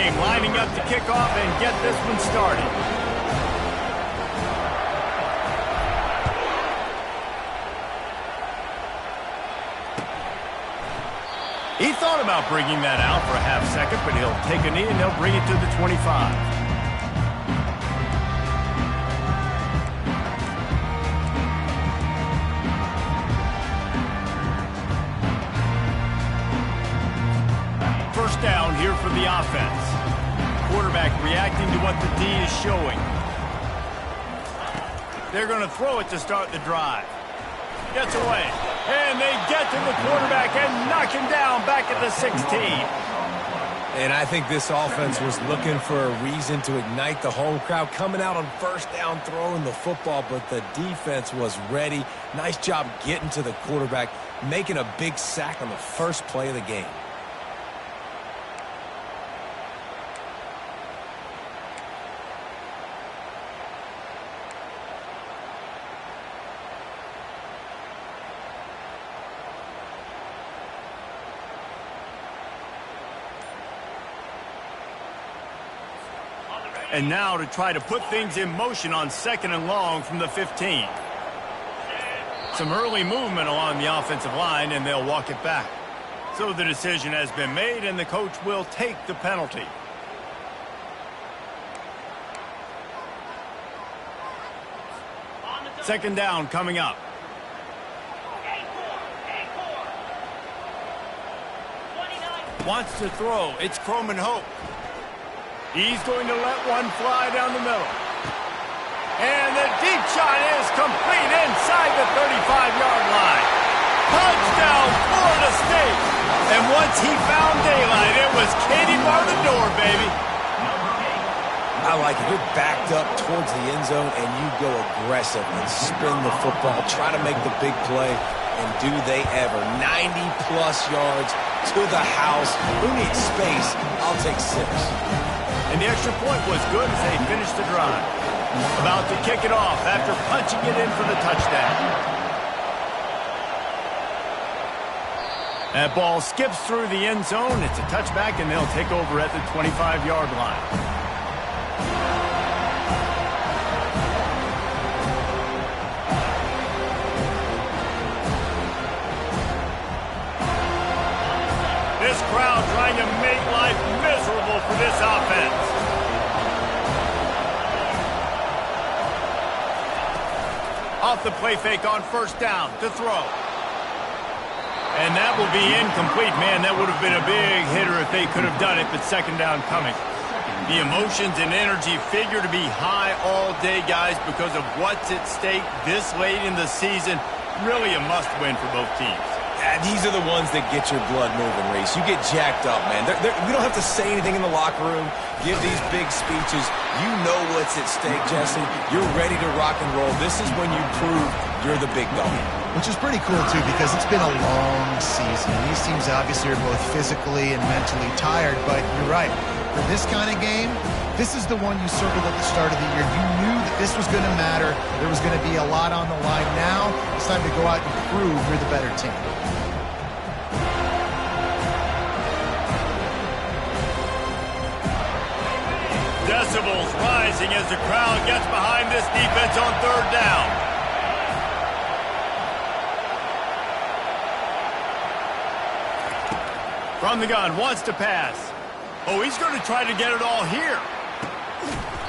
Dame lining up to kick off and get this one started. He thought about bringing that out for a half second, but he'll take a knee and they'll bring it to the 25. Down here for the offense. Quarterback reacting to what the D is showing. They're going to throw it to start the drive. Gets away. And they get to the quarterback and knock him down back at the 16. And I think this offense was looking for a reason to ignite the home crowd, coming out on first down, throwing the football, but the defense was ready. Nice job getting to the quarterback, making a big sack on the first play of the game. And now to try to put things in motion on 2nd and long from the 15. Some early movement along the offensive line, and they'll walk it back. So the decision has been made, and the coach will take the penalty. Second down coming up. Wants to throw. It's Croman Hope. He's going to let one fly down the middle. And the deep shot is complete inside the 35-yard line. Touchdown, Florida State. And once he found daylight, it was Katie bar the door, baby. I like it. You're backed up towards the end zone, and you go aggressive and spin the football, try to make the big play, and do they ever. 90-plus yards to the house. Who needs space? I'll take 6. And the extra point was good as they finished the drive. About to kick it off after punching it in for the touchdown. That ball skips through the end zone. It's a touchback, and they'll take over at the 25-yard line. This crowd trying to make life miserable for this offense. Off the play fake on first down to throw. And that will be incomplete. Man, that would have been a big hitter if they could have done it, but second down coming. The emotions and energy figure to be high all day, guys, because of what's at stake this late in the season. Really a must-win for both teams. These are the ones that get your blood moving, Reese. You get jacked up, man. We don't have to say anything in the locker room, give these big speeches. You know what's at stake, Jesse. You're ready to rock and roll. This is when you prove you're the big dog. Which is pretty cool, too, because it's been a long season. These teams obviously are both physically and mentally tired, but you're right. For this kind of game, this is the one you circled at the start of the year. You knew that this was going to matter. There was going to be a lot on the line. Now it's time to go out and prove you're the better team. Decibels rising as the crowd gets behind this defense on third down. From the gun, wants to pass. Oh, he's going to try to get it all here.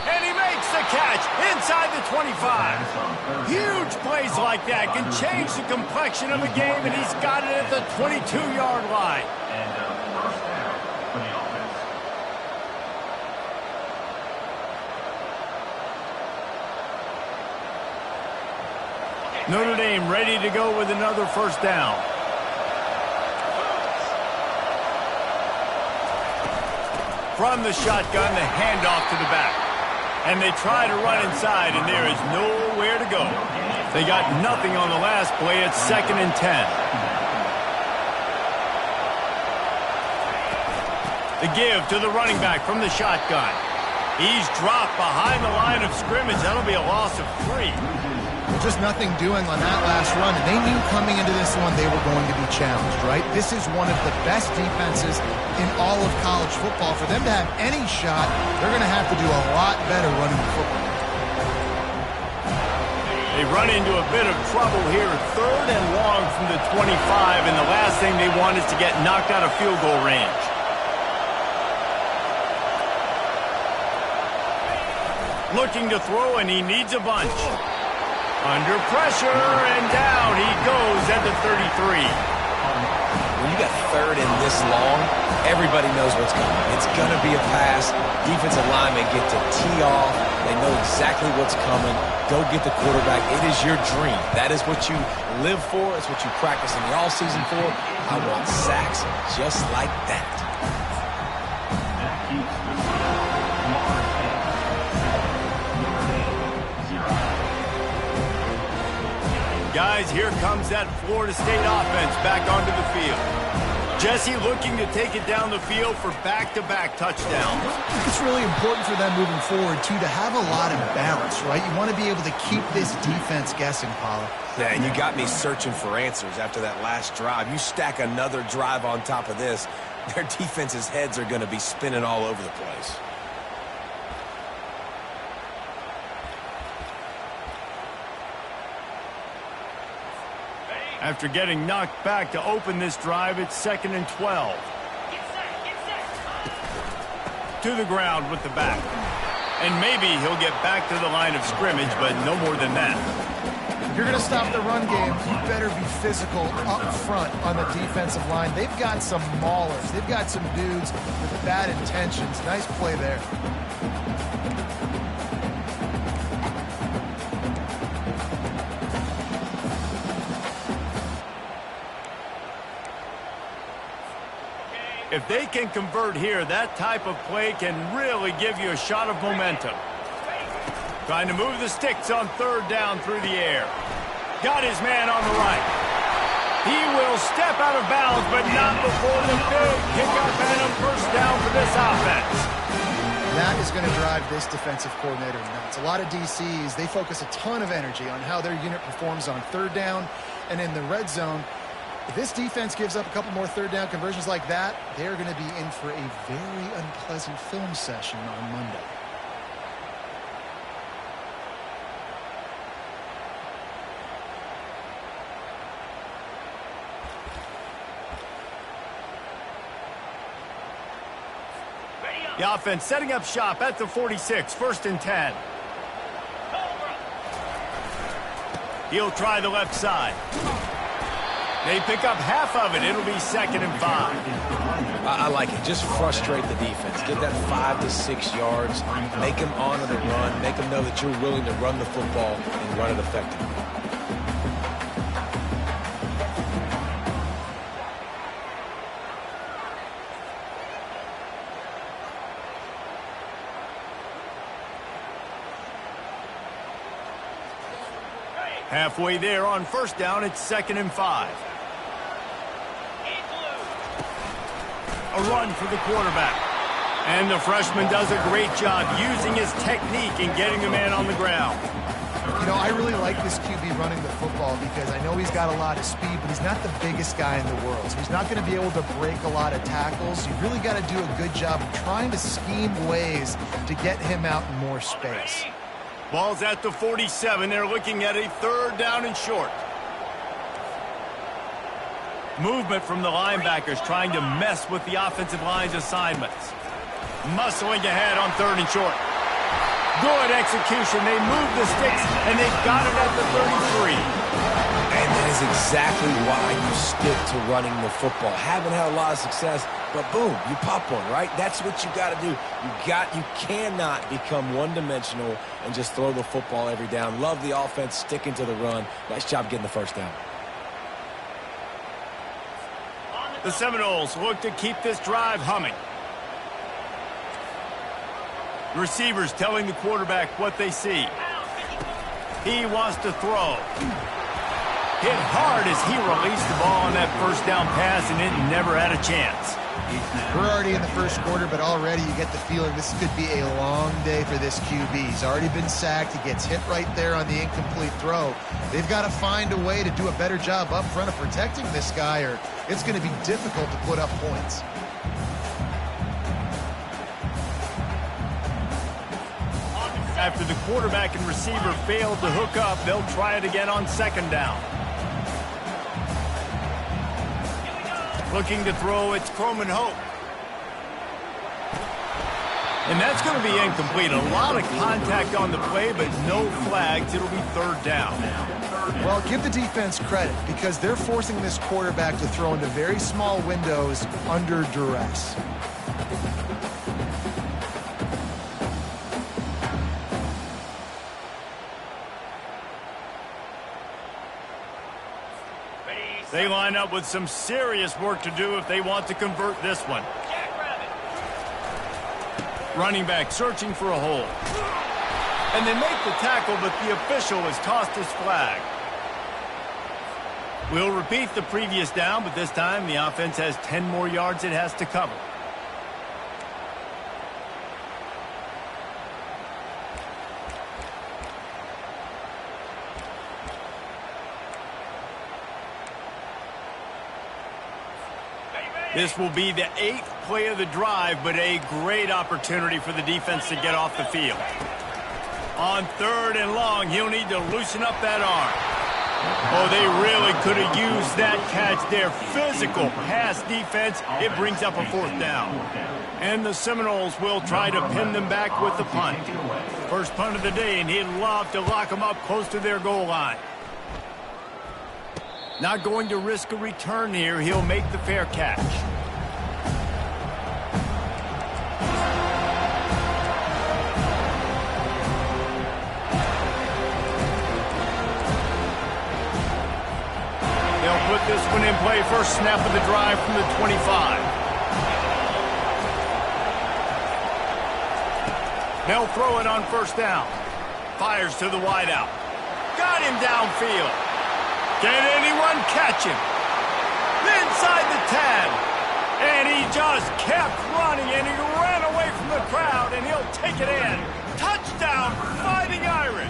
And he makes the catch inside the 25. Huge plays like that can change the complexion of a game, and he's got it at the 22-yard line. Notre Dame ready to go with another first down. From the shotgun, the handoff to the back. And they try to run inside, and there is nowhere to go. They got nothing on the last play. It's 2nd and 10. The give to the running back from the shotgun. He's dropped behind the line of scrimmage. That'll be a loss of 3. just nothing doing on that last run, and they knew coming into this one they were going to be challenged, right? This is one of the best defenses in all of college football. For them to have any shot, they're going to have to do a lot better running the football. They run into a bit of trouble here, 3rd and long from the 25, and the last thing they want is to get knocked out of field goal range. Looking to throw, and he needs a bunch. Under pressure, and down he goes at the 33. When you got 3rd and this long, everybody knows what's coming. It's going to be a pass. Defensive linemen get to tee off. They know exactly what's coming. Go get the quarterback. It is your dream. That is what you live for. It's what you practice in the offseason for. I want sacks just like that. Guys, here comes that Florida State offense back onto the field. Jesse looking to take it down the field for back-to-back touchdowns. It's really important for them moving forward, too, to have a lot of balance, right? You want to be able to keep this defense guessing, Pollard. Yeah, and you got me searching for answers after that last drive. You stack another drive on top of this, their defense's heads are going to be spinning all over the place. After getting knocked back to open this drive, it's 2nd and 12. To the ground with the back. And maybe he'll get back to the line of scrimmage, but no more than that. If you're going to stop the run game, you better be physical up front on the defensive line. They've got some maulers. They've got some dudes with bad intentions. Nice play there. If they can convert here, that type of play can really give you a shot of momentum. Trying to move the sticks on 3rd down through the air. Got his man on the right. He will step out of bounds, but not before the big pickup and a 1st down for this offense. That is going to drive this defensive coordinator nuts. A lot of DCs, they focus a ton of energy on how their unit performs on 3rd down and in the red zone. If this defense gives up a couple more 3rd down conversions like that, they're going to be in for a very unpleasant film session on Monday. The offense setting up shop at the 46, 1st and 10. He'll try the left side. They pick up half of it. It'll be 2nd and 5. I like it. Just frustrate the defense. Get that 5 to 6 yards. Make them honor the run. Make them know that you're willing to run the football and run it effectively. Halfway there on 1st down, it's 2nd and 5. A run for the quarterback. And the freshman does a great job using his technique and getting the man on the ground. You know, I really like this QB running the football because I know he's got a lot of speed, but he's not the biggest guy in the world. So he's not going to be able to break a lot of tackles. You really got to do a good job of trying to scheme ways to get him out in more space. Ball's at the 47. They're looking at a 3rd down and short. Movement from the linebackers trying to mess with the offensive line's assignments. Muscling ahead on 3rd and short. Good execution. They move the sticks, and they've got it at the 33. And that is exactly why you stick to running the football. Haven't had a lot of success, but boom, you pop one, right? That's what you got to do. You cannot become one-dimensional and just throw the football every down. Love the offense, sticking to the run. Nice job getting the 1st down. The Seminoles look to keep this drive humming. Receivers telling the quarterback what they see. He wants to throw. hit hard as he released the ball on that first down pass, and it never had a chance. We're already in the first quarter, but already you get the feeling this could be a long day for this QB. He's already been sacked. He gets hit right there on the incomplete throw. They've got to find a way to do a better job up front of protecting this guy, or it's going to be difficult to put up points. After the quarterback and receiver failed to hook up, they'll try it again on second down. Looking to throw, it's Croman Hope. And that's going to be incomplete. A lot of contact on the play, but no flags. It'll be third down. Well, give the defense credit because they're forcing this quarterback to throw into very small windows under duress. They line up with some serious work to do if they want to convert this one. Running back searching for a hole. And they make the tackle, but the official has tossed his flag. We'll repeat the previous down, but this time the offense has 10 more yards it has to cover. This will be the 8th play of the drive, but a great opportunity for the defense to get off the field. On third and long, he'll need to loosen up that arm. Oh, they really could have used that catch there. Physical pass defense. It brings up a fourth down. And the Seminoles will try to pin them back with the punt. First punt of the day, and he'd love to lock them up close to their goal line. Not going to risk a return here. He'll make the fair catch. They'll put this one in play. First snap of the drive from the 25. They'll throw it on first down. Fires to the wideout. Got him downfield. Can anyone catch him? Inside the 10. And he just kept running, and he ran away from the crowd, and he'll take it in. Touchdown, Fighting Irish.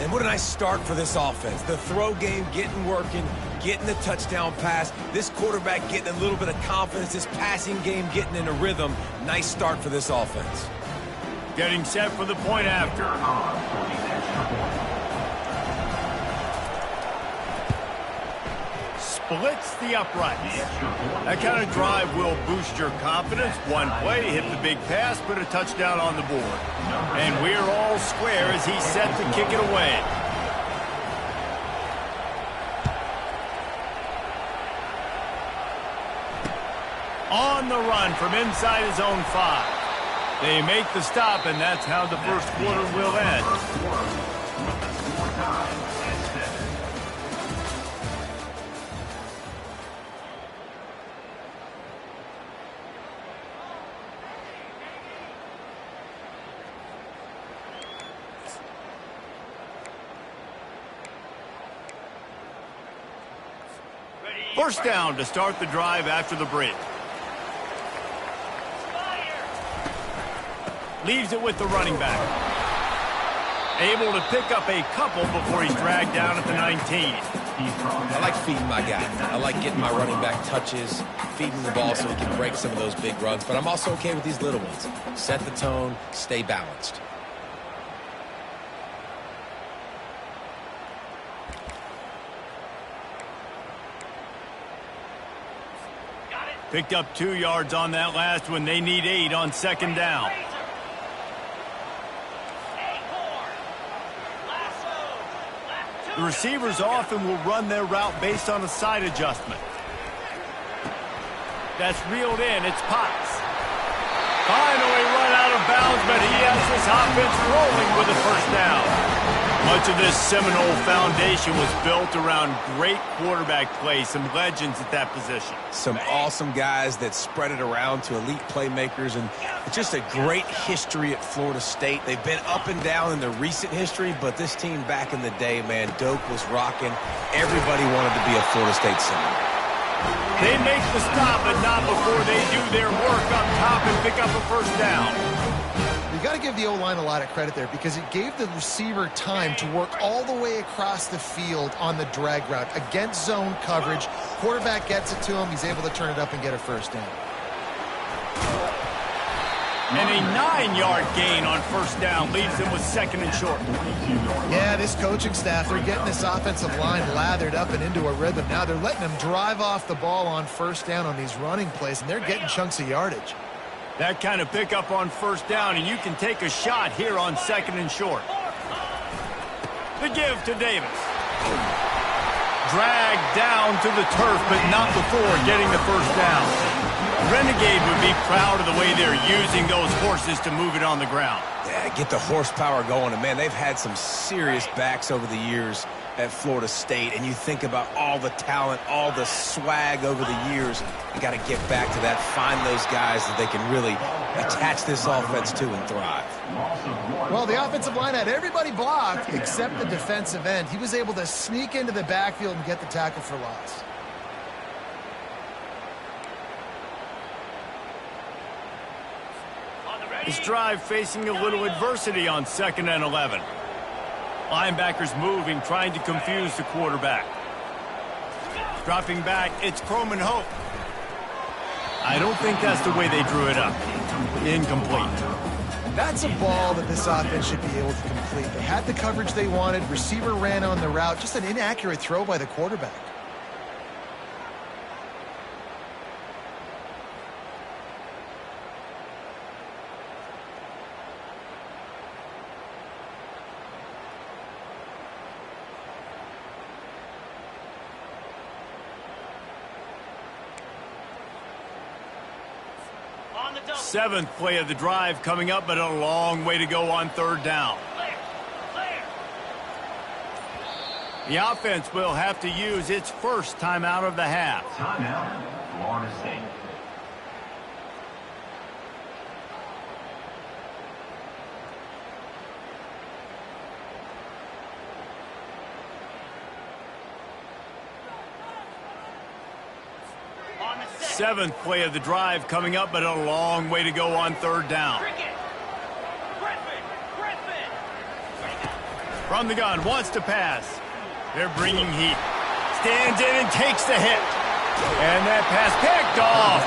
And what a nice start for this offense. The throw game getting working, getting the touchdown pass. This quarterback getting a little bit of confidence. This passing game getting in a rhythm. Nice start for this offense. Getting set for the point after. Splits the uprights. That kind of drive will boost your confidence. One play, hit the big pass, put a touchdown on the board. And we're all square as he's set to kick it away. On the run from inside his own 5. They make the stop, and that's how the first quarter will end. First down to start the drive after the break. Leaves it with the running back. Able to pick up a couple before he's dragged down at the 19. I like feeding my guy. I like getting my running back touches, feeding the ball so he can break some of those big runs. But I'm also okay with these little ones. Set the tone, stay balanced. Picked up 2 yards on that last one. They need 8 on second down. The receivers often will run their route based on a side adjustment. That's reeled in. It's Potts. Finally run out of bounds, but he has this offense rolling with a first down. Much of this Seminole foundation was built around great quarterback play, some legends at that position. Some awesome guys that spread it around to elite playmakers, and it's just a great history at Florida State. They've been up and down in the recent history, but this team back in the day, man, Doak was rocking. Everybody wanted to be a Florida State Seminole. They make the stop, but not before they do their work up top and pick up a first down. You got to give the O-line a lot of credit there because it gave the receiver time to work all the way across the field on the drag route against zone coverage. Quarterback gets it to him. He's able to turn it up and get a first down. And a 9-yard gain on first down leaves them with second and short. Yeah, this coaching staff, they're getting this offensive line lathered up and into a rhythm. Now they're letting them drive off the ball on first down on these running plays, and they're getting chunks of yardage. That kind of pickup on first down, and you can take a shot here on second and short. The give to Davis. Dragged down to the turf, but not before getting the first down. Renegade would be proud of the way they're using those horses to move it on the ground. Yeah, get the horsepower going. And, man, they've had some serious backs over the years at Florida State. And you think about all the talent, all the swag over the years. You got to get back to that, find those guys that they can really attach this offense to and thrive. Well, the offensive line had everybody blocked except the defensive end. He was able to sneak into the backfield and get the tackle for loss. This drive facing a little adversity on 2nd and 11. Linebackers moving, trying to confuse the quarterback. Dropping back, it's Croman Hope. I don't think that's the way they drew it up. Incomplete. That's a ball that this offense should be able to complete. They had the coverage they wanted. Receiver ran on the route. Just an inaccurate throw by the quarterback. Seventh play of the drive coming up, but a long way to go on 3rd down. The offense will have to use its first timeout of the half. Timeout, Florida State. Seventh play of the drive coming up, but a long way to go on 3rd down. From the gun, wants to pass. They're bringing heat. Stands in and takes the hit. And that pass picked off.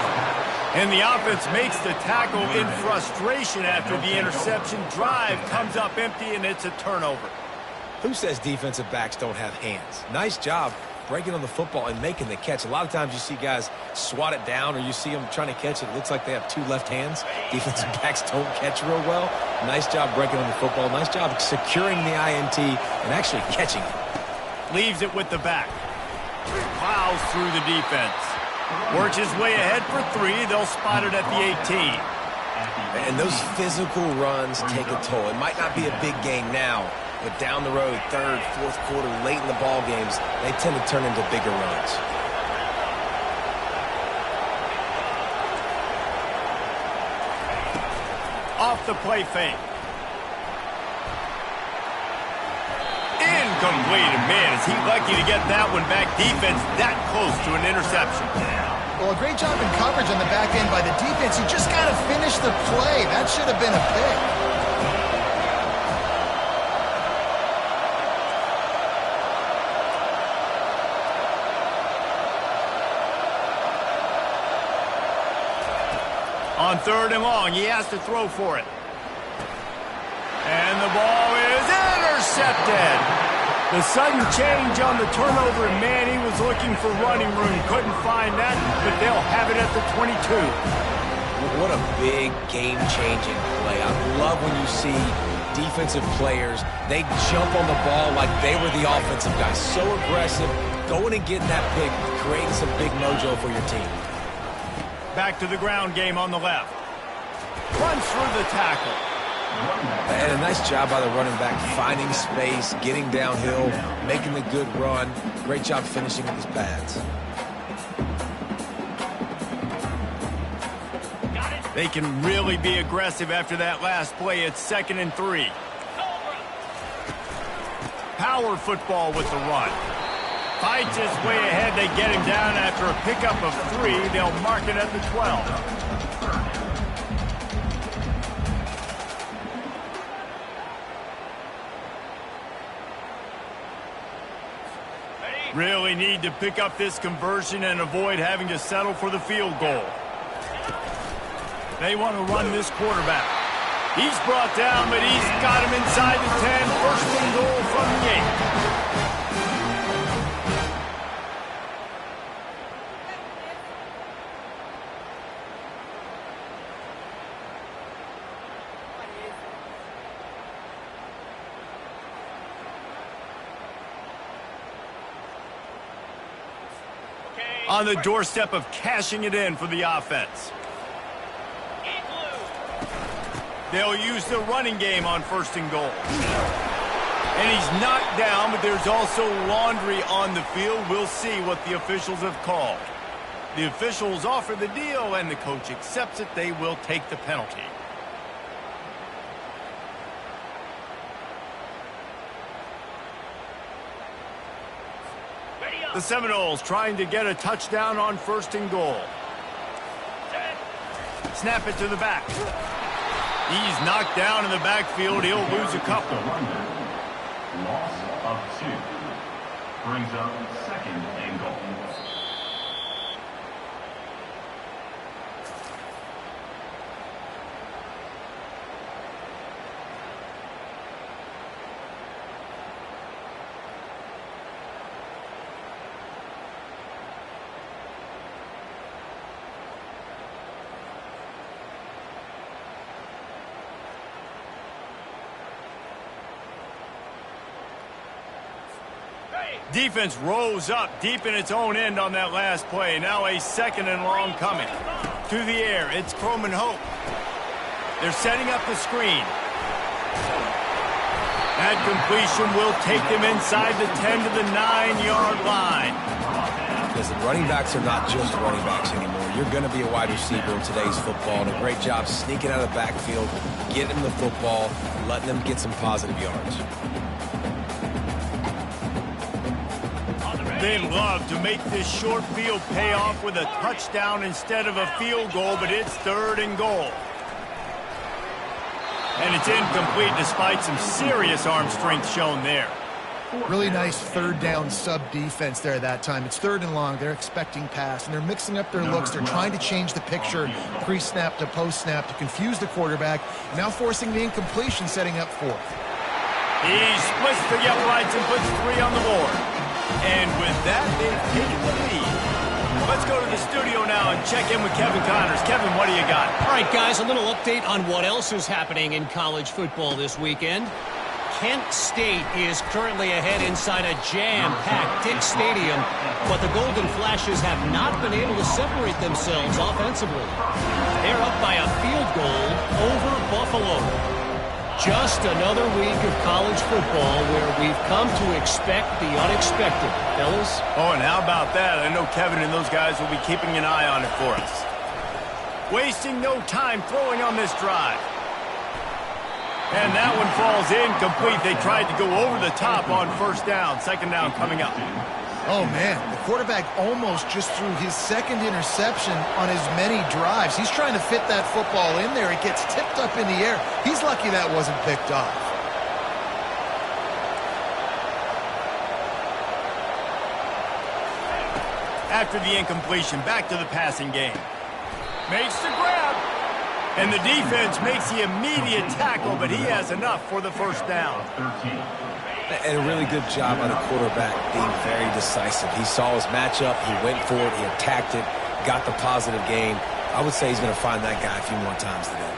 And the offense makes the tackle in frustration after the interception. Drive comes up empty, and it's a turnover. Who says defensive backs don't have hands? Nice job breaking on the football and making the catch. A lot of times you see guys swat it down or you see them trying to catch it. It looks like they have 2 left hands. Defensive backs don't catch real well. Nice job breaking on the football. Nice job securing the INT and actually catching it. Leaves it with the back. Plows through the defense. Works his way ahead for 3. They'll spot it at the 18. And those physical runs take a toll. It might not be a big game now, but down the road, 3rd, 4th quarter, late in the ball games, they tend to turn into bigger runs. Off the play fake. Incomplete. Man, is he lucky to get that one back. Defense that close to an interception. Well, a great job in coverage on the back end by the defense. You just got to finish the play. That should have been a pick. On 3rd and long, he has to throw for it. And the ball is intercepted. The sudden change on the turnover, and man, he was looking for running room. Couldn't find that, but they'll have it at the 22. What a big game-changing play. I love when you see defensive players, they jump on the ball like they were the offensive guys. So aggressive, going and getting that pick, creating some big mojo for your team. Back to the ground game on the left. Runs through the tackle. And a nice job by the running back, finding space, getting downhill, making the good run. Great job finishing with his pads. They can really be aggressive after that last play. It's 2nd and 3. Power football with the run. Fights his way ahead. They get him down after a pickup of 3. They'll mark it at the 12. Really need to pick up this conversion and avoid having to settle for the field goal. They want to run this quarterback. He's brought down, but he's got him inside the 10. 1st and goal from the 8. On the doorstep of cashing it in for the offense. They'll use the running game on 1st and goal. And he's knocked down, but there's also laundry on the field. We'll see what the officials have called. The officials offer the deal, and the coach accepts it. They will take the penalty. The Seminoles trying to get a touchdown on 1st and goal. Snap it to the back. He's knocked down in the backfield. He'll lose a couple. Loss of 2. Brings up 2nd and goal. Defense rose up deep in its own end on that last play. Now a 2nd and long coming. To the air, it's Croman Hope. They're setting up the screen. That completion will take them inside the 10 to the 9-yard line. Listen, running backs are not just running backs anymore. You're going to be a wide receiver in today's football. And a great job sneaking out of the backfield, getting them the football, letting them get some positive yards. They love to make this short field pay off with a touchdown instead of a field goal, but it's 3rd and goal. And it's incomplete despite some serious arm strength shown there. Really nice 3rd down sub-defense there that time. It's 3rd and long. They're expecting pass, and they're mixing up their looks. They're trying to change the picture pre-snap to post-snap to confuse the quarterback, now forcing the incompletion, setting up 4th. He splits the uprights and puts 3 on the board. And with that, they've taken the lead. Let's go to the studio now and check in with Kevin Connors. Kevin, what do you got? All right, guys, a little update on what else is happening in college football this weekend. Kent State is currently ahead inside a jam-packed Dick Stadium, but the Golden Flashes have not been able to separate themselves offensively. They're up by a field goal over Buffalo. Just another week of college football where we've come to expect the unexpected, fellas. Oh, and how about that? I know Kevin and those guys will be keeping an eye on it for us. Wasting no time throwing on this drive. And that one falls incomplete. They tried to go over the top on 1st down. 2nd down coming up. Oh, man, the quarterback almost just threw his 2nd interception on as many drives. He's trying to fit that football in there. It gets tipped up in the air. He's lucky that wasn't picked off. After the incompletion, back to the passing game. Makes the grab. And the defense makes the immediate tackle, but he has enough for the 1st down. 13. And a really good job by the quarterback being very decisive. He saw his matchup, he went for it, he attacked it, got the positive gain. I would say he's going to find that guy a few more times today.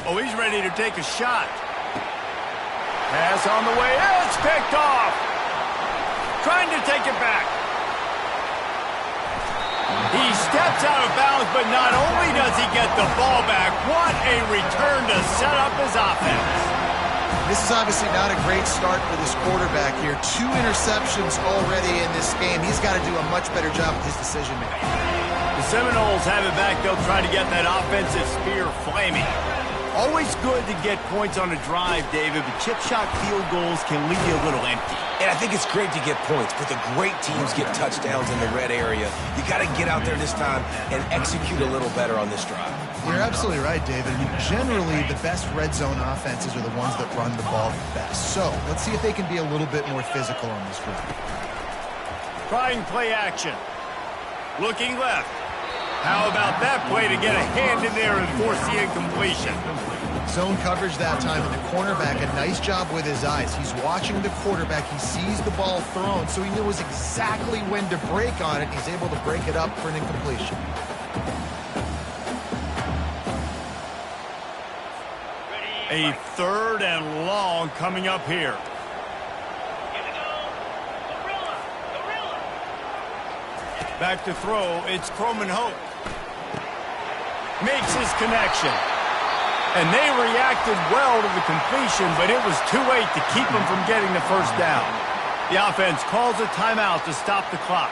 Oh, he's ready to take a shot. Pass on the way. It's picked off. Trying to take it back. He steps It's out of bounds, but not only does he get the ball back, what a return to set up his offense. This is obviously not a great start for this quarterback here. 2 interceptions already in this game. He's got to do a much better job with his decision-making. The Seminoles have it back. They'll try to get that offensive spear flaming. Always good to get points on a drive, David, but chip shot field goals can leave you a little empty. And I think it's great to get points, but the great teams get touchdowns in the red area. You got to get out there this time and execute a little better on this drive. You're absolutely right, David. I mean, generally, the best red zone offenses are the ones that run the ball the best. So let's see if they can be a little bit more physical on this drive. Trying play action. Looking left. How about that play to get a hand in there and force the incompletion? Zone coverage that time, and the cornerback, a nice job with his eyes. He's watching the quarterback. He sees the ball thrown, so he knows exactly when to break on it. He's able to break it up for an incompletion. A 3rd and long coming up here. Back to throw, it's Croman Hope. Makes his connection. And they reacted well to the completion, but it was too late to keep them from getting the first down. The offense calls a timeout to stop the clock.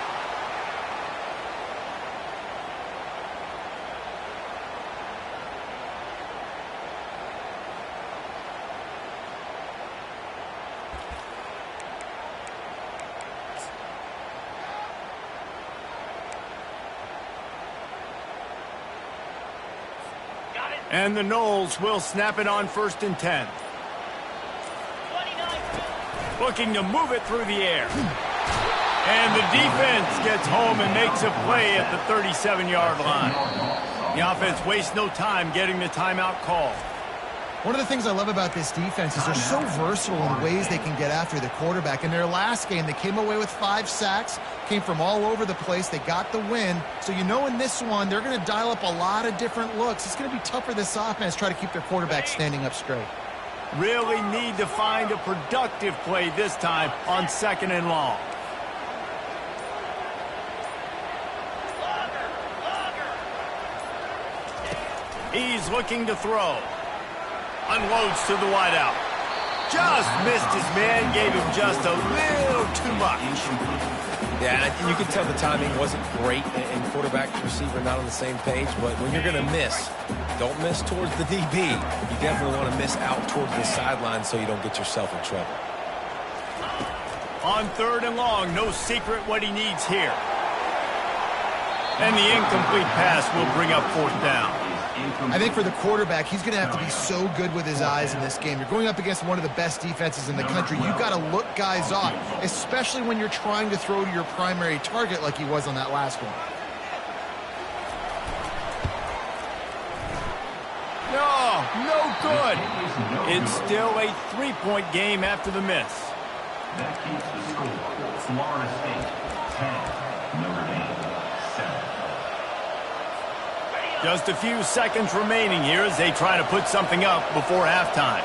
And the Noles will snap it on 1st and 10. Looking to move it through the air. And the defense gets home and makes a play at the 37-yard line. The offense wastes no time getting the timeout call. One of the things I love about this defense is they're so versatile in ways they can get after the quarterback. In their last game, they came away with 5 sacks, came from all over the place. They got the win. So you know in this one, they're going to dial up a lot of different looks. It's going to be tough for this offense, try to keep their quarterback standing up straight. Really need to find a productive play this time on 2nd and long. He's looking to throw. Unloads to the wideout. Just missed his man, gave him just a little too much. Yeah, and you can tell the timing wasn't great, and quarterback and receiver not on the same page, but when you're going to miss, don't miss towards the DB. You definitely want to miss out towards the sideline so you don't get yourself in trouble. On 3rd and long, no secret what he needs here. And the incomplete pass will bring up 4th down. I think for the quarterback, he's going to have to be so good with his eyes in this game. You're going up against one of the best defenses in the country. You've got to look guys off, especially when you're trying to throw to your primary target like he was on that last one. No good. It's still a 3-point game after the miss. That keeps the score. Florida State 10, Notre Dame 7. Just a few seconds remaining here as they try to put something up before halftime.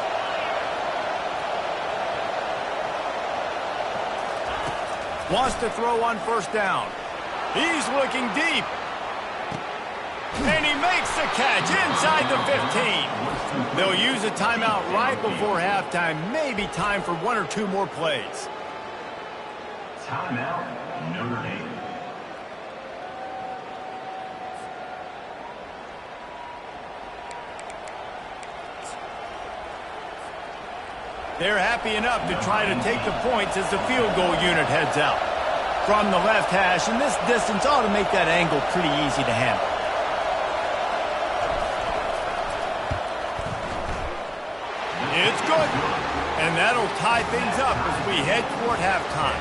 Wants to throw on 1st down. He's looking deep. And he makes the catch inside the 15. They'll use a timeout right before halftime. Maybe time for 1 or 2 more plays. Timeout, Notre Dame. They're happy enough to try to take the points as the field goal unit heads out. From the left hash, and this distance ought to make that angle pretty easy to handle. It's good. And that'll tie things up as we head toward halftime.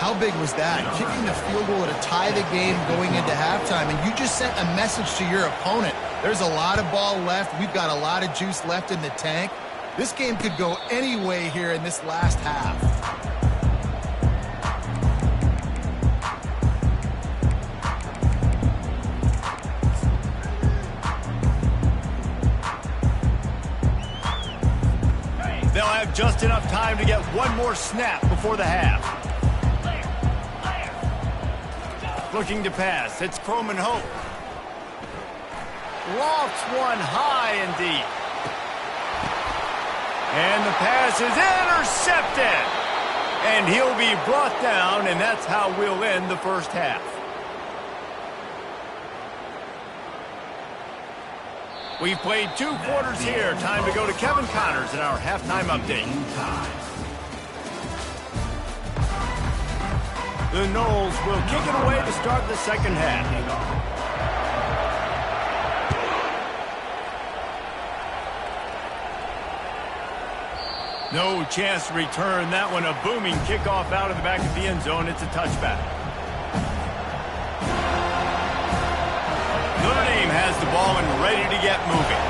How big was that? Kicking the field goal to tie the game going into halftime, and you just sent a message to your opponent. There's a lot of ball left. We've got a lot of juice left in the tank. This game could go any way here in this last half. They'll have just enough time to get one more snap before the half. looking to pass. It's Croman Hope. Lofts one high and deep. And the pass is intercepted. And he'll be brought down, and that's how we'll end the first half. We've played 2 quarters here. Time to go to Kevin Connors in our halftime update. The Knowles will kick it away to start the second half. No chance to return that one. A booming kickoff out of the back of the end zone. It's a touchback. Notre Dame has the ball and ready to get moving.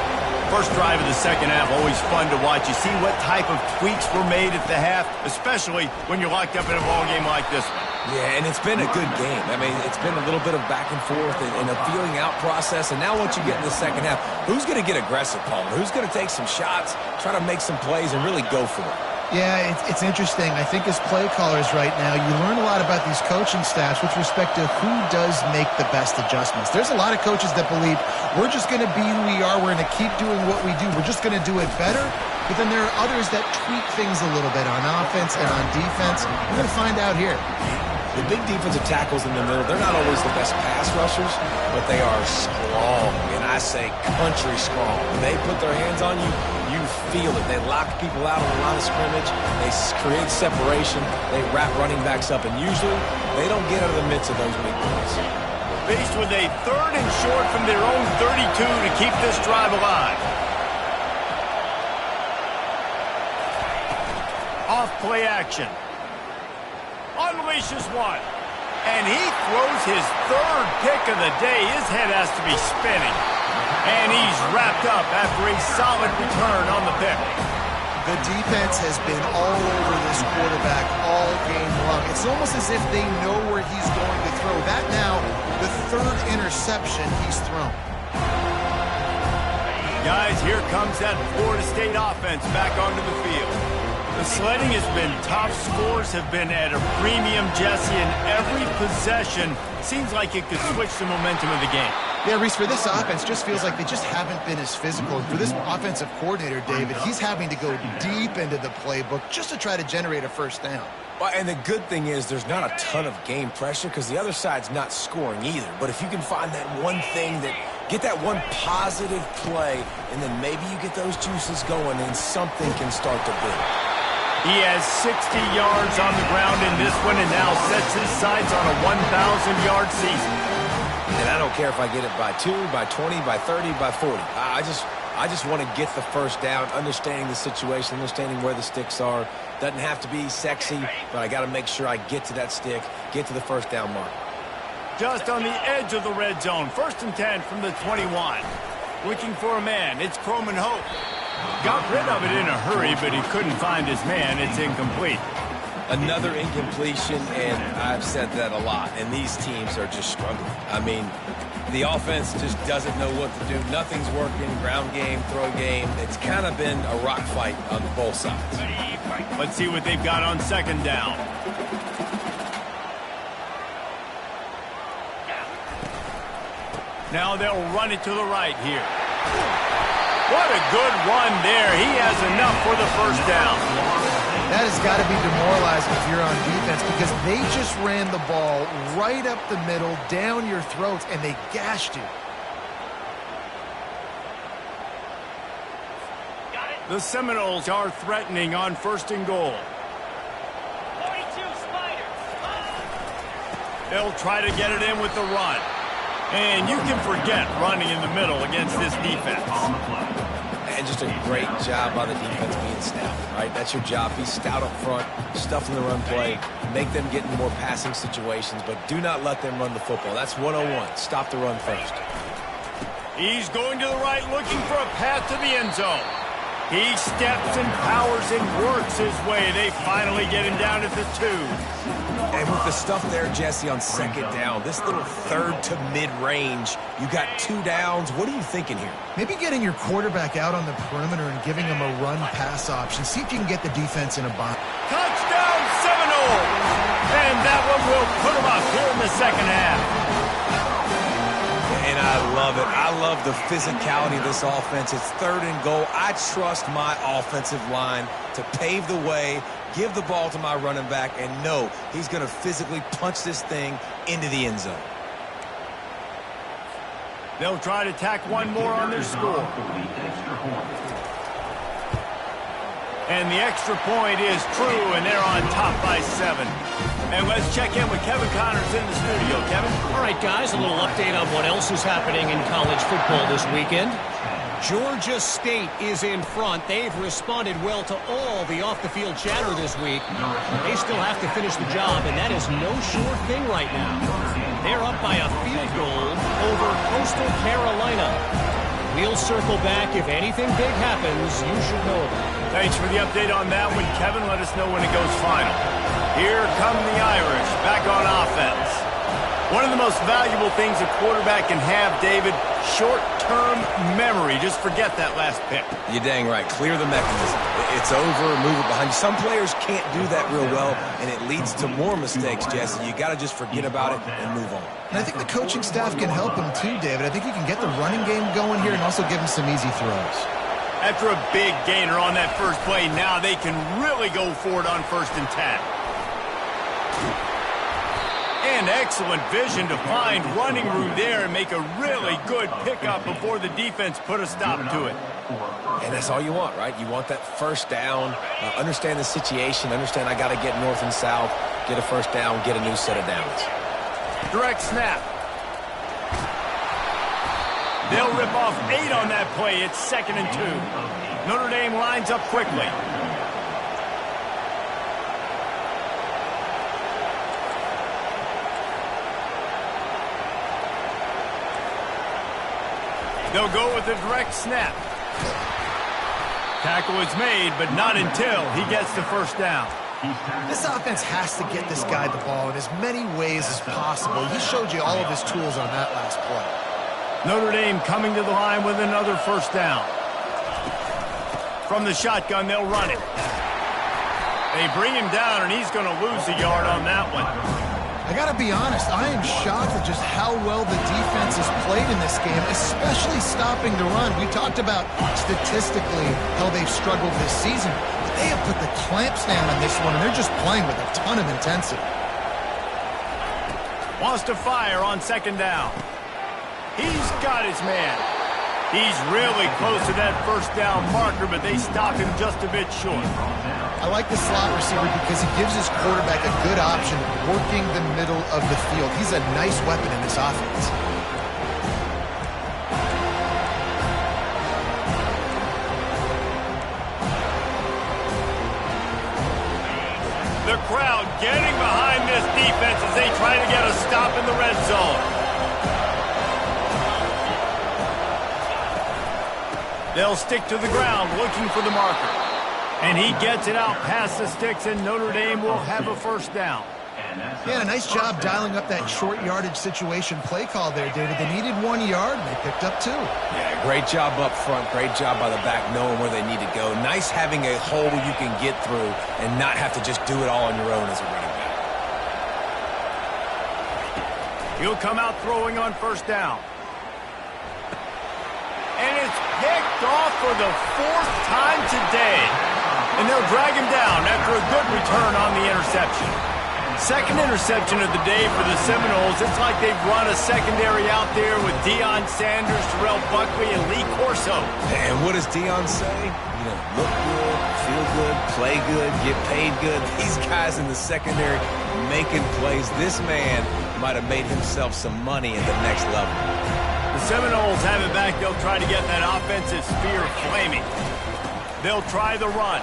First drive of the second half, always fun to watch. You see what type of tweaks were made at the half, especially when you're locked up in a ball game like this one. Yeah, and it's been a good game. I mean, it's been a little bit of back and forth and a feeling out process. And now once you get in the second half, who's going to get aggressive, Paul? Who's going to take some shots, try to make some plays, and really go for it? Yeah, it's interesting. I think as play callers right now, you learn a lot about these coaching staffs with respect to who does make the best adjustments. There's a lot of coaches that believe we're just going to be who we are. We're going to keep doing what we do. We're just going to do it better. But then there are others that tweak things a little bit on offense and on defense. We're going to find out here. The big defensive tackles in the middle, they're not always the best pass rushers, but they are strong, and I say country strong. When they put their hands on you, you feel it. They lock people out on the line of scrimmage. They create separation. They wrap running backs up, and usually they don't get out of the midst of those big plays. Faced with a 3rd and short from their own 32 to keep this drive alive. Off play action. Unleashes one. And he throws his 3rd pick of the day. His head has to be spinning. And he's wrapped up after a solid return on the pick. The defense has been all over this quarterback all game long. It's almost as if they know where he's going to throw. That now, the 3rd interception he's thrown. Guys, here comes that Florida State offense back onto the field. The sledding has been tough. Scores have been at a premium, Jesse, and every possession seems like it could switch the momentum of the game. Yeah, Reese, for this offense, just feels like they just haven't been as physical. And for this offensive coordinator, David, he's having to go deep into the playbook just to try to generate a first down. Well, and the good thing is there's not a ton of game pressure because the other side's not scoring either. But if you can find that one thing get that one positive play, and then maybe you get those juices going and something can start to build. He has 60 yards on the ground in this one and now sets his sights on a 1,000-yard season. And I don't care if I get it by 2, by 20, by 30, by 40. I just want to get the first down, understanding the situation, understanding where the sticks are. Doesn't have to be sexy, but I got to make sure I get to that stick, get to the first down mark. Just on the edge of the red zone. 1st and 10 from the 21. Looking for a man. It's Croman Hope. Got rid of it in a hurry, but he couldn't find his man. It's incomplete. Another incompletion, and I've said that a lot, and these teams are just struggling. I mean, the offense just doesn't know what to do. Nothing's working. Ground game, throw game. It's kind of been a rock fight on both sides. Let's see what they've got on 2nd down. Now they'll run it to the right here. What a good run there. He has enough for the first down. That has got to be demoralizing if you're on defense because they just ran the ball right up the middle, down your throats, and they gashed you. The Seminoles are threatening on 1st and goal. 42 Spiders. They'll try to get it in with the run. And you can forget running in the middle against this defense. And just a great job by the defense being stout, right? That's your job. Be stout up front, stuff in the run play, make them get in more passing situations, but do not let them run the football. That's 101. Stop the run first. He's going to the right, looking for a path to the end zone. He steps and powers and works his way. They finally get him down at the 2. And with the stuff there, Jesse, on 2nd down, this little 3rd to mid-range, you got 2 downs. What are you thinking here? Maybe getting your quarterback out on the perimeter and giving him a run-pass option. See if you can get the defense in a bind. Touchdown, Seminoles! And that one will put him up here in the the second half. And I love it. I love the physicality of this offense. It's 3rd and goal. I trust my offensive line to pave the way, give the ball to my running back, and know he's going to physically punch this thing into the end zone. They'll try to tack one more on their score. And the extra point is true, and they're on top by 7. And let's check in with Kevin Connors in the studio. Kevin? All right, guys, a little update on what else is happening in college football this weekend. Georgia State is in front. They've responded well to all the off-the-field chatter this week. They still have to finish the job, and that is no sure thing right now. They're up by a field goal over Coastal Carolina. We'll circle back. If anything big happens, you should know about it. Thanks for the update on that one, Kevin. Let us know when it goes final. Here come the Irish, back on offense. One of the most valuable things a quarterback can have, David, short-term memory. Just forget that last pick. You're dang right. Clear the mechanism. It's over, move it behind you. Some players can't do that real well, and it leads to more mistakes, Jesse. You got to just forget about it and move on. And I think the coaching staff can help him too, David. I think he can get the running game going here and also give him some easy throws. After a big gainer on that first play, now they can really go for it on 1st and 10. And excellent vision to find running room there and make a really good pickup before the defense put a stop to it. And that's all you want, right? You want that first down, understand the situation, understand I got to get north and south, get a first down, get a new set of downs. Direct snap. They'll rip off 8 on that play. It's 2nd and 2. Notre Dame lines up quickly. They'll go with a direct snap. Tackle is made, but not until he gets the first down. This offense has to get this guy the ball in as many ways as possible. He showed you all of his tools on that last play. Notre Dame coming to the line with another first down. From the shotgun, they'll run it. They bring him down, and he's going to lose a yard on that one. I got to be honest, I am shocked at just how well the defense has played in this game, especially stopping the run. We talked about statistically how they've struggled this season, but they have put the clamps down on this one, and they're just playing with a ton of intensity. Wants to fire on 2nd down. He's got his man. He's really close to that first down marker, but they stop him just a bit short. I like the slot receiver because he gives his quarterback a good option of working the middle of the field. He's a nice weapon in this offense. The crowd getting behind this defense as they try to get a stop in the red zone. They'll stick to the ground looking for the marker. And he gets it out past the sticks, and Notre Dame will have a first down. Yeah, a nice job dialing up that short yardage situation play call there, David. They needed 1 yard, and they picked up 2. Yeah, great job up front. Great job by the back knowing where they need to go. Nice having a hole you can get through and not have to just do it all on your own as a running back. He'll come out throwing on first down. And it's picked off for the 4th time today. And they'll drag him down after a good return on the interception. Second interception of the day for the Seminoles. It's like they've run a secondary out there with Deion Sanders, Terrell Buckley, and Lee Corso. And what does Deion say? You know, look good, feel good, play good, get paid good. These guys in the secondary making plays. This man might have made himself some money at the next level. The Seminoles have it back. They'll try to get that offensive spear flaming. They'll try the run.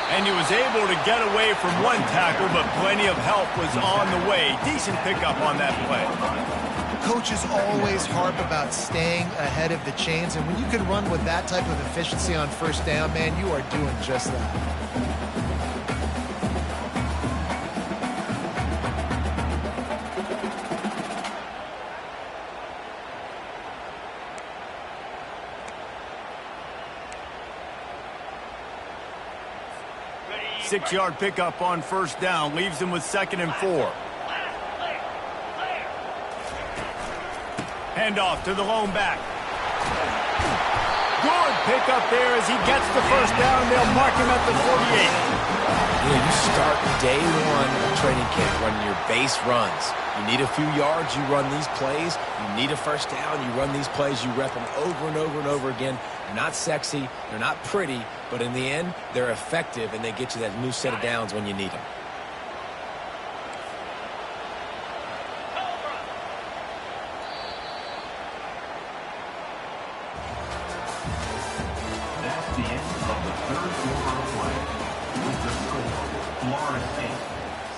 And he was able to get away from one tackle, but plenty of help was on the way. Decent pickup on that play. Coaches always harp about staying ahead of the chains, and when you can run with that type of efficiency on first down, man, you are doing just that. 6-yard pickup on first down. Leaves them with 2nd and 4. Handoff to the lone back. Good pickup there as he gets the first down. They'll mark him at the 48. You start day one of training camp running your base runs. You need a few yards, you run these plays. You need a first down, you run these plays. You rep them over and over and over again. They're not sexy, they're not pretty, but in the end, they're effective, and they get you that new set of downs when you need them. That's the end of the third quarter of play. With the score, Florida State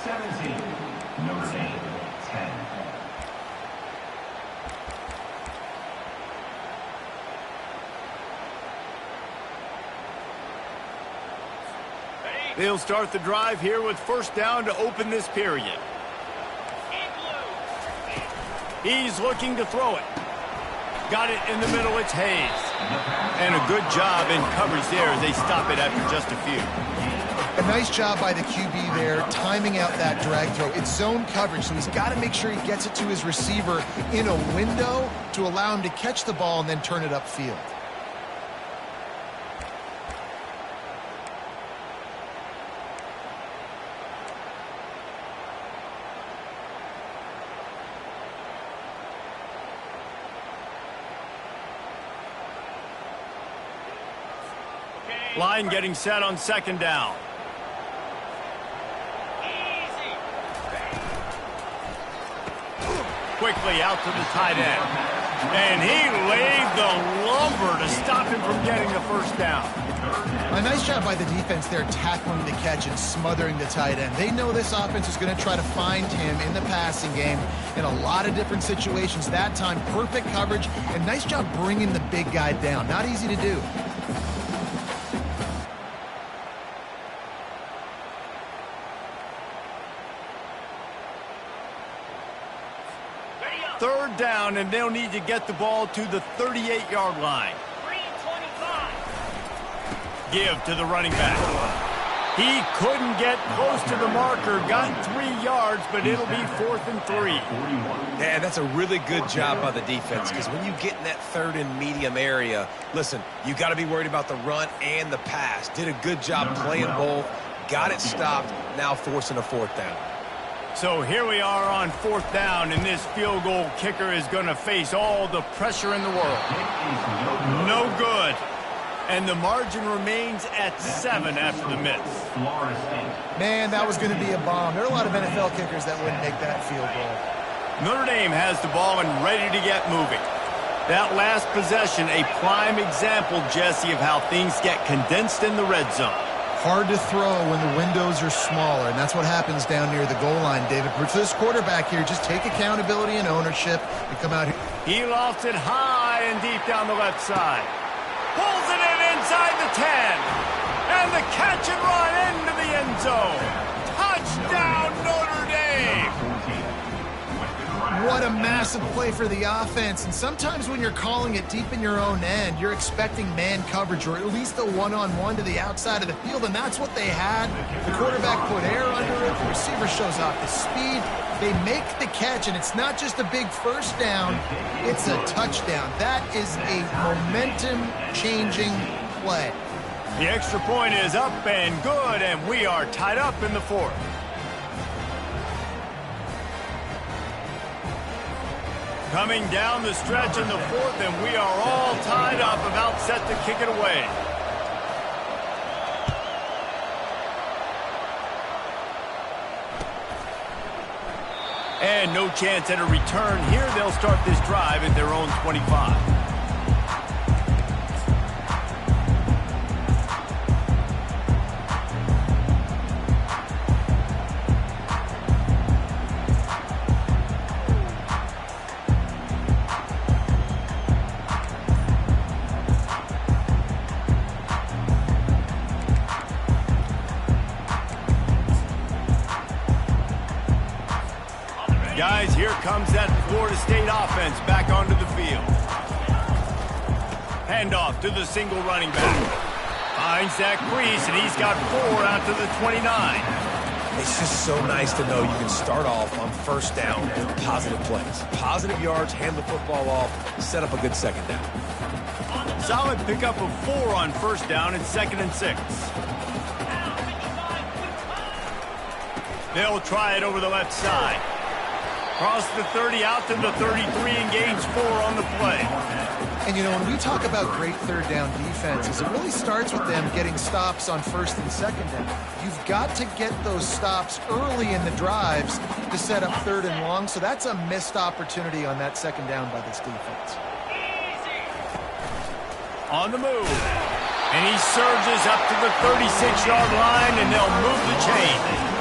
17, Notre Dame 10. They'll start the drive here with first down to open this period. He's looking to throw it. Got it in the middle, it's Hayes. And a good job in coverage there as they stop it after just a few. A nice job by the QB there, timing out that drag throw. It's zone coverage, so he's got to make sure he gets it to his receiver in a window to allow him to catch the ball and then turn it upfield. Line getting set on second down. Quickly out to the tight end. And he laid the lumber to stop him from getting the first down. A nice job by the defense there, tackling the catch and smothering the tight end. They know this offense is going to try to find him in the passing game in a lot of different situations. That time, perfect coverage, and nice job bringing the big guy down. Not easy to do. Third down, and they'll need to get the ball to the 38-yard line. 3:25. Give to the running back. He couldn't get close to the marker, got 3 yards, but it'll be 4th and 3. Yeah, that's a really good job by the defense, because when you get in that third and medium area, listen, you got to be worried about the run and the pass. Did a good job playing both, got it stopped, now forcing a fourth down. So here we are on 4th down, and this field goal kicker is going to face all the pressure in the world. No good. And the margin remains at 7 after the miss. Man, that was going to be a bomb. There are a lot of NFL kickers that wouldn't make that field goal. Notre Dame has the ball and ready to get moving. That last possession, a prime example, Jesse, of how things get condensed in the red zone. Hard to throw when the windows are smaller, and that's what happens down near the goal line, David. For this quarterback here, just take accountability and ownership and come out here. He lofts it high and deep down the left side. Pulls it in inside the 10. And the catch and run into the end zone. Touchdown, Notre Dame. What a massive play for the offense. And sometimes when you're calling it deep in your own end, you're expecting man coverage or at least a one-on-one to the outside of the field, and that's what they had. The quarterback put air under it. The receiver shows off the speed. They make the catch, and it's not just a big first down. It's a touchdown. That is a momentum-changing play. The extra point is up and good, and we are tied up in the 4th. Coming down the stretch in the 4th, and we are all tied up, about set to kick it away. And no chance at a return here. They'll start this drive at their own 25. Guys, here comes that Florida State offense back onto the field. Handoff to the single running back. Finds that crease, and he's got 4 out to the 29. It's just so nice to know you can start off on first down with positive plays. Positive yards, hand the football off, set up a good second down. Solid pickup of 4 on first down and 2nd and 6. They'll try it over the left side. Cross the 30 out to the 33 and gains 4 on the play. And, you know, when we talk about great third down defenses, it really starts with them getting stops on first and second down. You've got to get those stops early in the drives to set up third and long, so that's a missed opportunity on that second down by this defense. On the move. And he surges up to the 36-yard line, and they'll move the chain.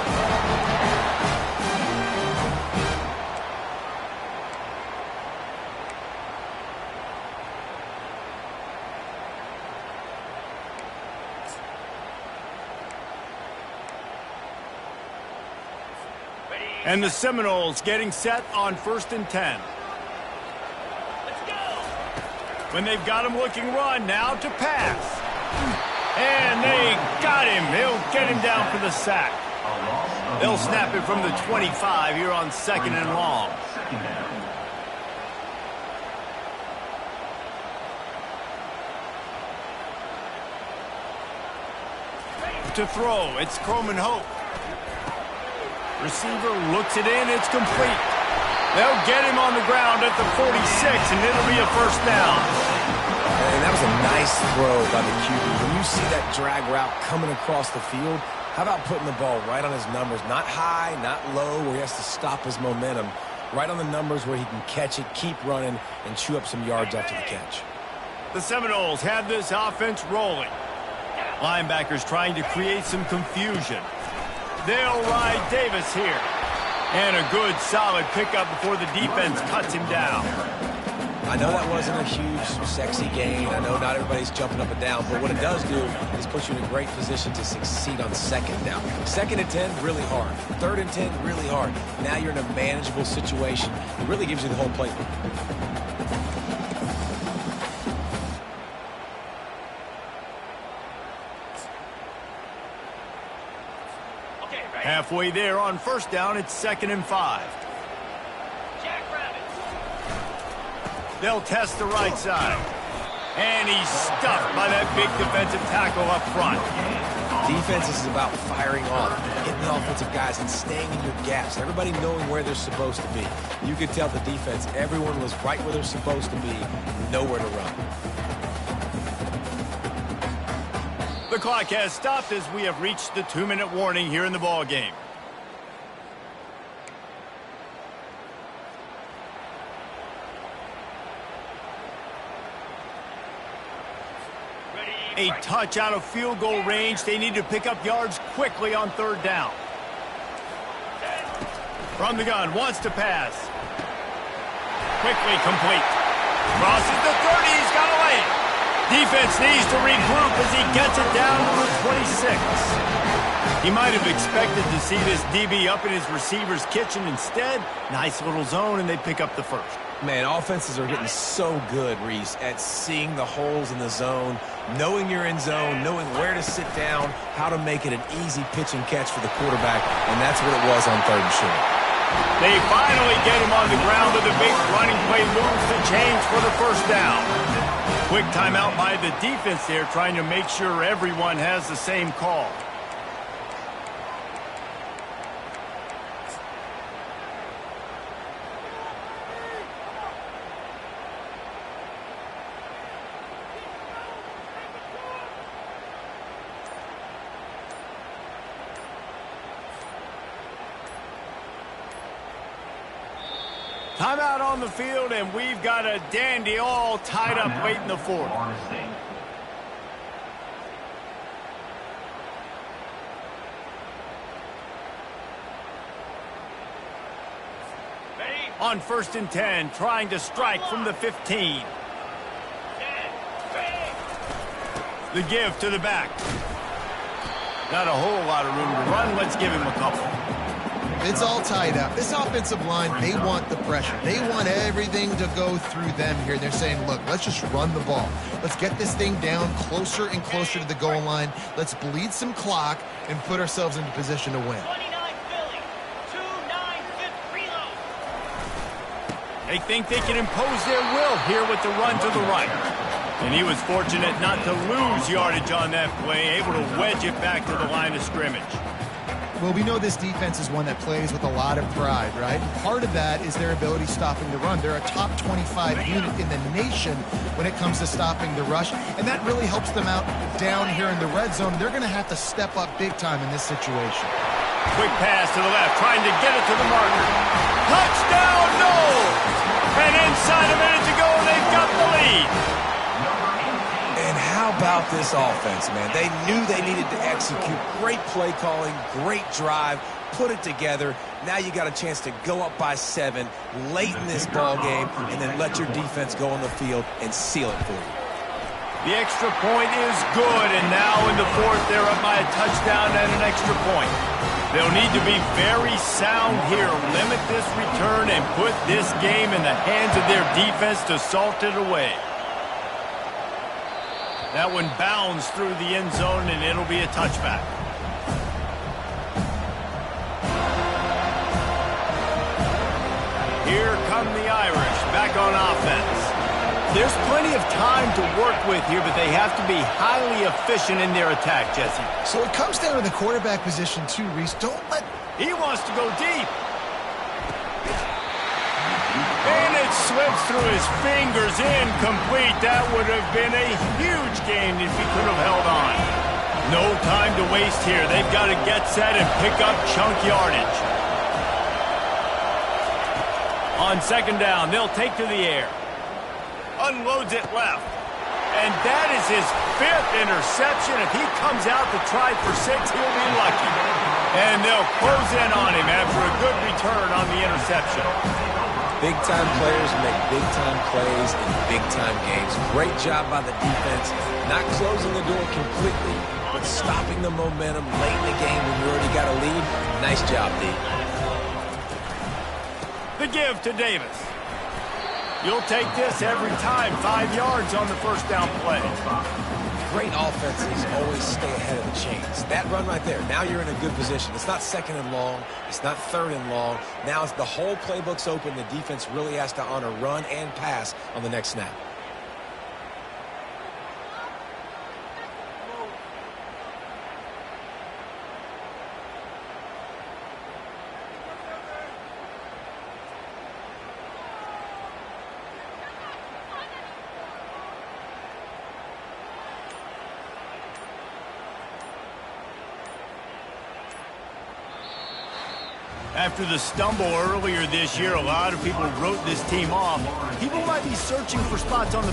And the Seminoles getting set on 1st and 10. When they've got him looking run, now to pass. And they got him. He'll get him down for the sack. They'll snap it from the 25 here on 2nd and long. To throw, it's Croman Hope. Receiver looks it in, it's complete. They'll get him on the ground at the 46, and it'll be a first down. And that was a nice throw by the QB. When you see that drag route coming across the field, how about putting the ball right on his numbers? Not high, not low, where he has to stop his momentum. Right on the numbers where he can catch it, keep running, and chew up some yards after the catch. The Seminoles have this offense rolling. Linebackers trying to create some confusion. They'll ride Davis here. And a good, solid pickup before the defense cuts him down. I know that wasn't a huge, sexy gain. I know not everybody's jumping up and down, but what it does do is put you in a great position to succeed on 2nd down. 2nd and 10, really hard. 3rd and 10, really hard. Now you're in a manageable situation. It really gives you the whole playbook. Halfway there on first down, it's 2nd and 5. They'll test the right side. And he's stuffed by that big defensive tackle up front. Defense is about firing off, hitting the offensive guys, and staying in your gaps. Everybody knowing where they're supposed to be. You could tell the defense, everyone was right where they're supposed to be, nowhere to run. The clock has stopped as we have reached the 2-minute warning here in the ball game. A touch out of field goal range. They need to pick up yards quickly on 3rd down. From the gun, wants to pass. Quickly complete. Crosses the 30, he's got away. Defense needs to regroup as he gets it down to the 26. He might have expected to see this DB up in his receiver's kitchen. Instead, nice little zone, and they pick up the first. Man, offenses are getting so good, Reese, at seeing the holes in the zone, knowing you're in zone, knowing where to sit down, how to make it an easy pitch and catch for the quarterback, and that's what it was on 3rd and short. They finally get him on the ground with a big running play, moves the chains for the first down. Quick timeout by the defense there, trying to make sure everyone has the same call. Timeout on the field, and we've got a dandy all tied up late in the 4th. On 1st and 10, trying to strike from the 15. The give to the back. Not a whole lot of room to run. Let's give him a couple. It's all tied up. This offensive line, they want the pressure. They want everything to go through them here. They're saying, look, let's just run the ball. Let's get this thing down closer and closer to the goal line. Let's bleed some clock and put ourselves into position to win. 29 They think they can impose their will here with the run to the right. And he was fortunate not to lose yardage on that play, able to wedge it back to the line of scrimmage. Well, we know this defense is one that plays with a lot of pride, right? Part of that is their ability stopping the run. They're a top 25 unit in the nation when it comes to stopping the rush, and that really helps them out down here in the red zone. They're going to have to step up big time in this situation. Quick pass to the left, trying to get it to the marker. Touchdown, no! And inside a minute to go, they've got the lead. And how about this offense, man? They knew they needed to execute. Great play calling, great drive, put it together. Now you got a chance to go up by 7 late in this ball game and then let your defense go on the field and seal it for you. The extra point is good, and now in the fourth, they're up by a touchdown and an extra point. They'll need to be very sound here, limit this return, and put this game in the hands of their defense to salt it away. That one bounds through the end zone, and it'll be a touchback. Here come the Irish, back on offense. There's plenty of time to work with here, but they have to be highly efficient in their attack, Jesse. So it comes down to the quarterback position too, Reese. Don't let... He wants to go deep. And it slips through his fingers, incomplete. That would have been a huge gain if he could have held on. No time to waste here. They've got to get set and pick up chunk yardage. On second down, they'll take to the air. Unloads it left. And that is his 5th interception. If he comes out to try for 6, he'll be lucky. And they'll close in on him after a good return on the interception. Big-time players make big-time plays in big-time games. Great job by the defense, not closing the door completely, but stopping the momentum late in the game when you already got a lead. Nice job, D. The give to Davis. You'll take this every time. 5 yards on the first down play. Great offenses always stay ahead of the chains. That run right there, now you're in a good position. It's not second and long. It's not third and long. Now it's the whole playbook's open. The defense really has to honor run and pass on the next snap. After the stumble earlier this year, a lot of people wrote this team off. People might be searching for spots on the bench.